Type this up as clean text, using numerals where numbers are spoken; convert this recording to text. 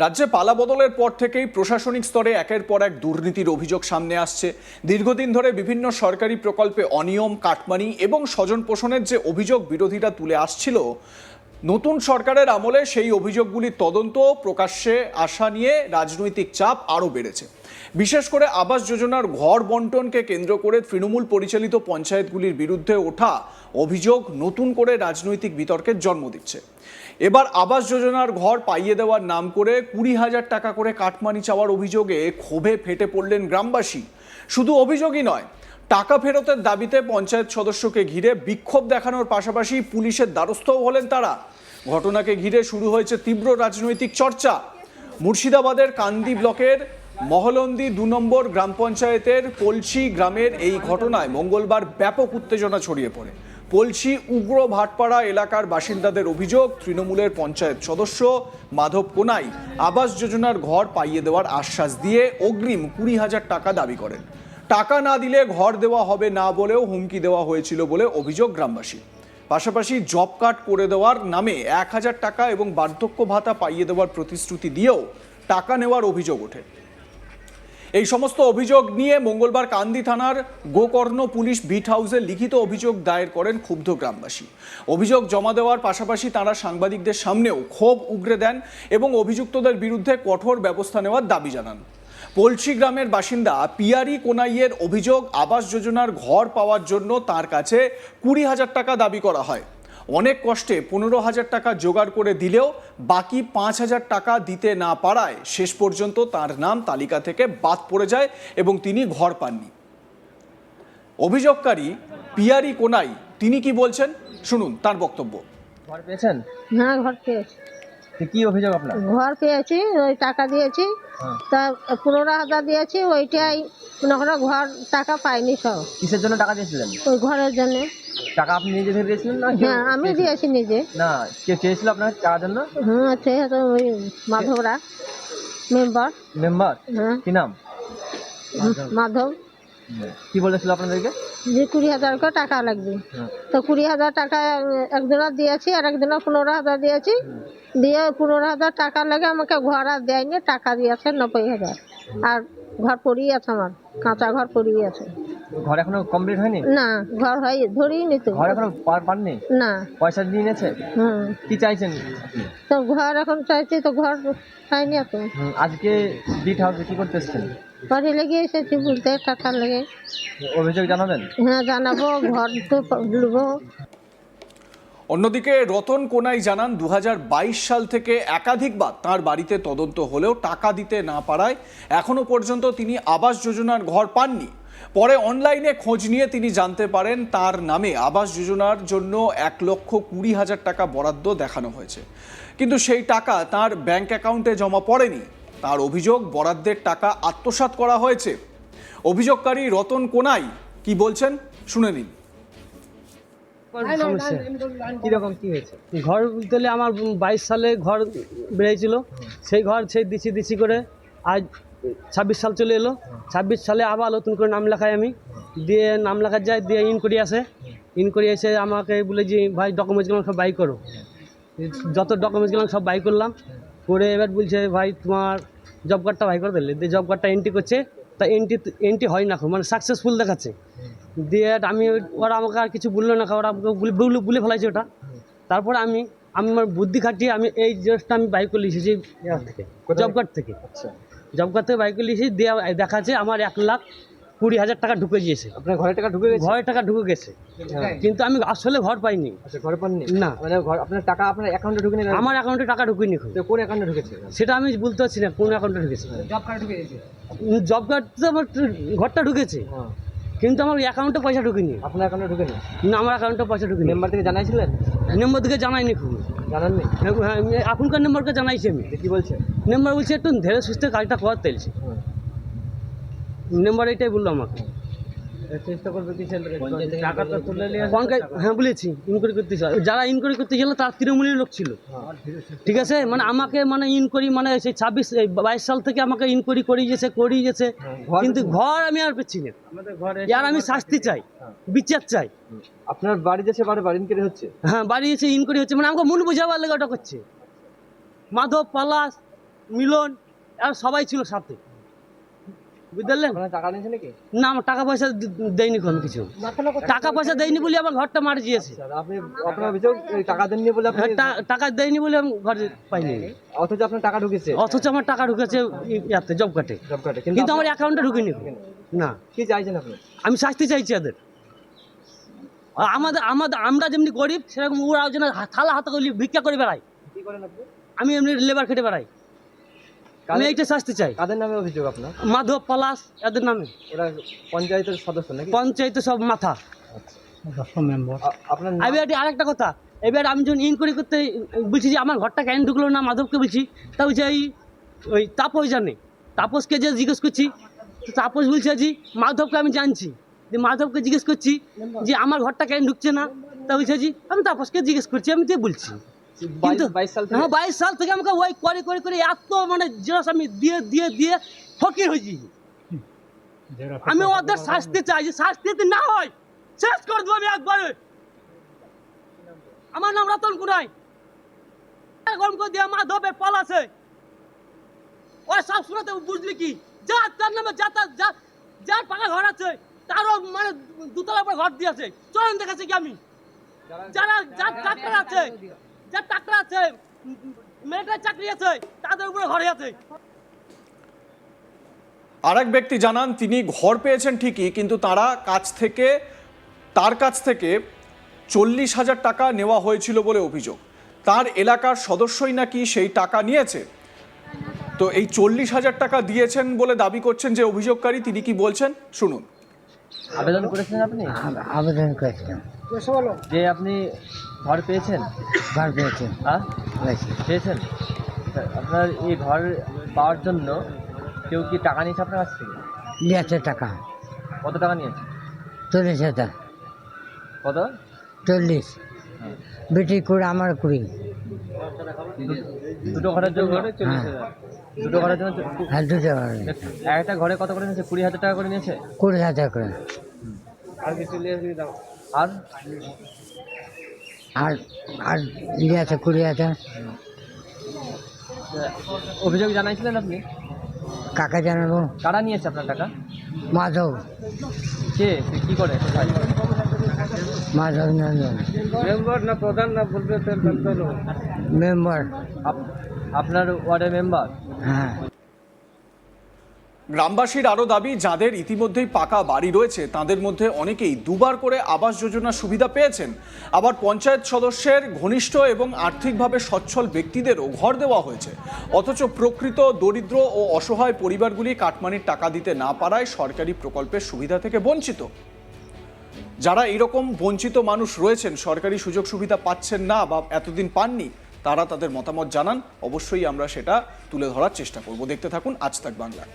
রাজ্যে পালা বদলের পর থেকেই প্রশাসনিক স্তরে একের পর এক দুর্নীতির অভিযোগ সামনে আসছে। দীর্ঘদিন ধরে বিভিন্ন সরকারি প্রকল্পে অনিয়ম, কাটমানি এবং স্বজন পোষণের যে অভিযোগ বিরোধীরা তুলে আসছিল, নতুন সরকারের আমলে সেই অভিযোগগুলির তদন্ত প্রকাশ্যে আসা নিয়ে রাজনৈতিক চাপ আরও বেড়েছে। বিশেষ করে আবাস যোজনার ঘর বন্টনকে কেন্দ্র করে তৃণমূল পরিচালিত পঞ্চায়েতগুলির বিরুদ্ধে ওঠা অভিযোগ নতুন করে রাজনৈতিক বিতর্কের জন্ম দিচ্ছে। এবার আবাস যোজনার ঘর পাইয়ে দেওয়ার নাম করে 20,000 টাকা করে কাটমানি চাওয়ার অভিযোগে ক্ষোভে ফেটে পড়লেন গ্রামবাসী। শুধু অভিযোগই নয়, টাকা ফেরতের দাবিতে পঞ্চায়েত সদস্যকে ঘিরে বিক্ষোভ দেখানোর পাশাপাশি পুলিশের দ্বারস্থও হলেন তারা। ঘটনাকে ঘিরে শুরু হয়েছে তীব্র রাজনৈতিক চর্চা। মুর্শিদাবাদের কান্দি ব্লকের মহলন্দি 2 নম্বর গ্রাম পঞ্চায়েতের পলসি গ্রামের এই ঘটনায় মঙ্গলবার ব্যাপক উত্তেজনা ছড়িয়ে পড়ে। পলসি উগ্র ভাটপাড়া এলাকার বাসিন্দাদের অভিযোগ, তৃণমূলের পঞ্চায়েত সদস্য মাধব কোনাই আবাস যোজনার ঘর পাইয়ে দেওয়ার আশ্বাস দিয়ে অগ্রিম 20,000 টাকা দাবি করেন। টাকা না দিলে ঘর দেওয়া হবে না বলেও হুমকি দেওয়া হয়েছিল বলে অভিযোগ গ্রামবাসী। পাশাপাশি জব কার্ড করে দেওয়ার নামে 1,000 টাকা এবং বার্ধক্য ভাতা পাইয়ে দেওয়ার প্রতিশ্রুতি দিয়েও টাকা নেওয়ার অভিযোগ ওঠে। এই সমস্ত অভিযোগ নিয়ে মঙ্গলবার কান্দি থানার গোকর্ণ পুলিশ বিট হাউসে লিখিত অভিযোগ দায়ের করেন ক্ষুব্ধ গ্রামবাসী। অভিযোগ জমা দেওয়ার পাশাপাশি তারা সাংবাদিকদের সামনেও ক্ষোভ উগরে দেন এবং অভিযুক্তদের বিরুদ্ধে কঠোর ব্যবস্থা নেওয়ার দাবি জানান। পলসি গ্রামের বাসিন্দা পিয়ারি কোনাইয়ের অভিযোগ, আবাস যোজনার ঘর পাওয়ার জন্য তার কাছে 20,000 টাকা দাবি করা হয়। অনেক কষ্টে 15,000 টাকা জোগাড় করে দিলেও বাকি 5,000 টাকা দিতে না পারায় শেষ পর্যন্ত তার নাম তালিকা থেকে বাদ পড়ে যায় এবং তিনি ঘর পাননি। অভিযোগকারী পিয়ারি কোনাই তিনি কি বলছেন শুনুন তার বক্তব্য। ঘর পেয়েছেন? হ্যাঁ, ঘর পেয়েছি। কি অভিযোগ আপনার? ঘর পেয়েছি, ওই টাকা দিয়েছি, তা 15,000 দিয়েছি, ওইটাই মনে করো ঘর টাকা পাইনি সব। কিসের জন্য টাকা দিয়েছিলেন? ওই ঘরের জন্য। টাকা আপনি নিজে থেকে দিয়েছিলেন না? হ্যাঁ, আমি দিয়েছি নিজে। না, কে চেয়েছিল আপনার টাকার জন্য? হ্যাঁ, ঠিক আছে, ওই মাধবরা মেম্বার। মেম্বার? হ্যাঁ, কি নাম? মাধব। কি বলেছিল আপনাদেরকে? যে 20,000 করে টাকা লাগবে, তো 20,000 টাকা একজনের দিয়েছি আর একজনের 15,000 দিয়েছি, দিয়ে 15,000 টাকা লাগে আমাকে ঘর আর দেয়নি, টাকা দিয়েছে 90,000। আর ঘর পড়িয়ে আছে, আমার কাঁচা ঘর পড়িয়ে আছে। ঘর এখনো কমপ্লিট হয়নি? না, ঘর হয় ধরেই নিতে। ঘর এখনো পাননি? না। পয়সা দিয়ে নিয়েছে? হুম, কি চাইছেন? তো ঘর এখন চাইছি, তো ঘর পাইনি এখন। আজকে বিট হাউসে কি করতে এসেছেন? ঘরে লেগে এসেছি বলতে, টাকার লেগে। অভিযোগ জানাবেন? হ্যাঁ, জানাবো, ঘর তো নেবো। অন্যদিকে রতন কোনাই জানান 2022 সাল থেকে একাধিকবার তার বাড়িতে তদন্ত হলেও টাকা দিতে না পারায় এখনো পর্যন্ত তিনি আবাস যোজনার ঘর পাননি। পরে অনলাইনে খোঁজ নিয়ে তিনি জানতে পারেন তার নামে আবাস যোজনার জন্য 1,20,000 টাকা বরাদ্দ দেখানো হয়েছে, কিন্তু সেই টাকা তার ব্যাংক অ্যাকাউন্টে জমা পড়েনি। তার অভিযোগ, বরাদ্দের টাকা আত্মসাৎ করা হয়েছে। অভিযোগকারী রতন কোনাই কি বলছেন শুনে নিন। কিরকম কি হয়েছে? ঘর তুলে আমার 22 সালে ঘর বেরিয়েছিল, সেই ঘর সেই দিছি করে আজ 26 সাল চলে এলো। 26 সালে আবার নতুন করে নাম লেখাই আমি, দিয়ে নাম লেখা যায়, দিয়ে ইনকোয়ারি আসে। ইনকোয়ারি এসে আমাকে বলে যে ভাই ডকুমেন্টসগুলো সব বাই করো। যত ডকুমেন্টসগুলো সব বাই করলাম, করে এবার বলছে ভাই তোমার জব কার্ডটা বাই করে দিলে, দিয়ে জব কার্ডটা এন্ট্রি করছে, তা এন্ট্রি হয় না, মানে সাকসেসফুল দেখাচ্ছে। দিয়ে আমি ওরা আমাকে আর কিছু বললো না, ওরা বলে ফেলাইছে ওটা। তারপরে আমি আমার বুদ্ধি খাটিয়ে আমি এই জিনিসটা আমি বাইক করে লিখেছি জব কার্ড থেকে। জব কার্ড থেকে বাইক করে লিখেছি, দিয়ে দেখাচ্ছে আমার 1,20,000 টাকা ঢুকে গিয়েছে। আপনার ঘরের টাকা ঢুকে গেছে? ঘরের টাকা ঢুকে গেছে, কিন্তু আমি আসলে ঘর পাইনি। আচ্ছা, ঘর পাননি? না, মানে ঘর আপনার টাকা আপনার অ্যাকাউন্টে ঢুকে নেই? আমার অ্যাকাউন্টে টাকা ঢুকেনি। তো কোন অ্যাকাউন্টে ঢুকেছে সেটা আমি বলতে পারছি না কোন অ্যাকাউন্টে ঢুকেছে। জব কার্ড ঢুকে গেছে? জব কার্ড তো আমার ঘরটা ঢুকেছে, কিন্তু আমার অ্যাকাউন্টে পয়সা ঢুকেনি। আপনার অ্যাকাউন্টে ঢুকে নেই? না, আমার অ্যাকাউন্টে পয়সা ঢুকেনি। মেম্বার থেকে জানাইছিলেন? নম্বর থেকে জানাইনি, খুব জানাননি? হ্যাঁ, এখনকার নম্বরকে জানাইছি আমি। কি বলছে মেম্বার? বলছে একটু ধীরে সুস্থে কাজটা করার তেলছে। মেম্বার এটাই বললো আমাকে। চেষ্টা করবে কি টাকাটা তুলে নিয়ে? হ্যাঁ, বলেছি ইনকোয়ারি করতে। যারা ইনকোয়ারি করতে গেল তার তৃণমূলের লোক ছিল, ঠিক আছে। মানে আমাকে মানে ইনকোয়ারি মানে সেই 22 সাল থেকে আমাকে ইনকোয়ারি করিয়েছে, কিন্তু ঘর আমি আর পেছি না। আর আমি শাস্তি চাই, বিচার চাই। আপনার বাড়িতে সে বারে ইনকোয়ারি হচ্ছে? হ্যাঁ, বাড়ি এসে ইনকোয়ারি হচ্ছে, মানে আমাকে মন বোঝাবার লেগে ওটা করছে। মাধব পালাস মিলন আর সবাই ছিল সাথে, বুঝলেন? টাকা নিয়েছে নাকি? না, আমার টাকা পয়সা দেয়নি কোনো কিছু, টাকা পয়সা দেয়নি বলে আমার ঘরটা মার দিয়েছে। আপনি আপনার অভিযোগ টাকা দেননি বলে আপনি টাকা দেয়নি বলে আমি ঘর পাইনি, অথচ আপনার টাকা ঢুকেছে। অথচ আমার টাকা ঢুকেছে ইয়াতে জব কার্ডে, কিন্তু আমার অ্যাকাউন্টে ঢুকেনি। না, কি চাইছেন আপনি? আমি শাস্তি চাইছি এদের। আমরা যেমনি গরিব সেরকম ওরাও যেন থালা হাতে করে ভিক্ষা করে বেড়ায়। কি করেন আপনি? আমি এমনি লেবার খেটে বেড়াই, আমি এইটা শাস্তি চাই। কাদের নামে অভিযোগ আপনার? মাধব, পলাশ এদের নামে। ওরা পঞ্চায়েতের সদস্য নাকি? পঞ্চায়েতে সব মাথা। আপনার এবার আরেকটা কথা, এবার আমি যখন ইনকোয়ারি করতে বলছি যে আমার ঘরটা কেন ঢুকলো না, মাধবকে বলছি, তা বলছে ওই তাপস জানে। তাপসকে যে জিজ্ঞেস করছি, তো তাপস বলছে যে মাধবকে আমি জানছি, যে মাধবকে জিজ্ঞেস করছি যে আমার ঘরটা কেন ঢুকছে না, তা বলছে যে আমি তাপসকে জিজ্ঞেস করছি, আমি তো বলছি। কিন্তু 22 সাল থেকে? হ্যাঁ, 22 সাল থেকে আমাকে ওই করে করে করে এত মানে জেরক্স আমি দিয়ে দিয়ে দিয়ে ফকির হয়েছি। আমি ওদের শাস্তি চাই, যে শাস্তি যদি না হয় শেষ করে দেবো আমি একবারে। আমার নাম রতন কুনাই, গরম করে দিয়ে মাধবের পাল আছে, ওই সব শোনাতে বুঝলি কি, যার নামে যার পাকা ঘর আছে তারও মানে দুতলা উপরে ঘর দিয়েছে। চলেন দেখাচ্ছি কি আমি, যার টাকা আছে, যার টাকা আছে, মিলিটারি চাকরি আছে, তাদের উপরে ঘরে আছে। আরেক ব্যক্তি জানান তিনি ঘর পেয়েছেন ঠিকই, কিন্তু তার কাছ থেকে 40,000 টাকা নেওয়া হয়েছিল বলে অভিযোগ। তার এলাকার সদস্যই নাকি সেই টাকা নিয়েছে। তো এই 40,000 টাকা দিয়েছেন বলে দাবি করছেন যে অভিযোগকারী, তিনি কি বলছেন শুনুন। আবেদন করেছেন আপনি? আবেদন করেছিলাম যে আপনি ঘর পেয়েছেন? ঘর পেয়েছি হ্যাঁ পেয়েছি। পেয়েছেন। আপনার এই ঘর পাওয়ার জন্য কেউ কি টাকা নিয়েছে আপনার কাছ থেকে? নিয়েছে টাকা কত টাকা নিয়েছে? 40,000। কত? 40 বেটি করে আমার কুড়ি। দুটো ঘরের জন্য? হ্যাঁ দুটো ঘরের জন্য হ্যাঁ, দুটো একটা ঘরে কত করে নিয়েছে? 20,000 টাকা করে নিয়েছে। 20,000 করে। আর কিছু আর আর আর নিয়েছে 20,000। অভিযোগ জানাইছিলেন আপনি? কাকে জানাবো? কারা নিয়েছে আপনার টাকা? মাধব, কে? সে কি করে? কোথায়? মাধব নন্দন মেম্বার না প্রধান না বলবে? মেম্বার। আপনার ওয়ার্ডের মেম্বার? হ্যাঁ। গ্রামবাসীর আরও দাবি, যাদের ইতিমধ্যেই পাকা বাড়ি রয়েছে তাদের মধ্যে অনেকেই দুবার করে আবাস যোজনার সুবিধা পেয়েছেন। আবার পঞ্চায়েত সদস্যের ঘনিষ্ঠ এবং আর্থিকভাবে সচ্ছল ব্যক্তিদেরও ঘর দেওয়া হয়েছে। অথচ প্রকৃত দরিদ্র ও অসহায় পরিবারগুলি কাটমানির টাকা দিতে না পারায় সরকারি প্রকল্পের সুবিধা থেকে বঞ্চিত। যারা এরকম বঞ্চিত মানুষ রয়েছেন, সরকারি সুযোগ সুবিধা পাচ্ছেন না বা এতদিন পাননি, তারা তাদের মতামত জানান। অবশ্যই আমরা সেটা তুলে ধরার চেষ্টা করব। দেখতে থাকুন আজ তাক বাংলা।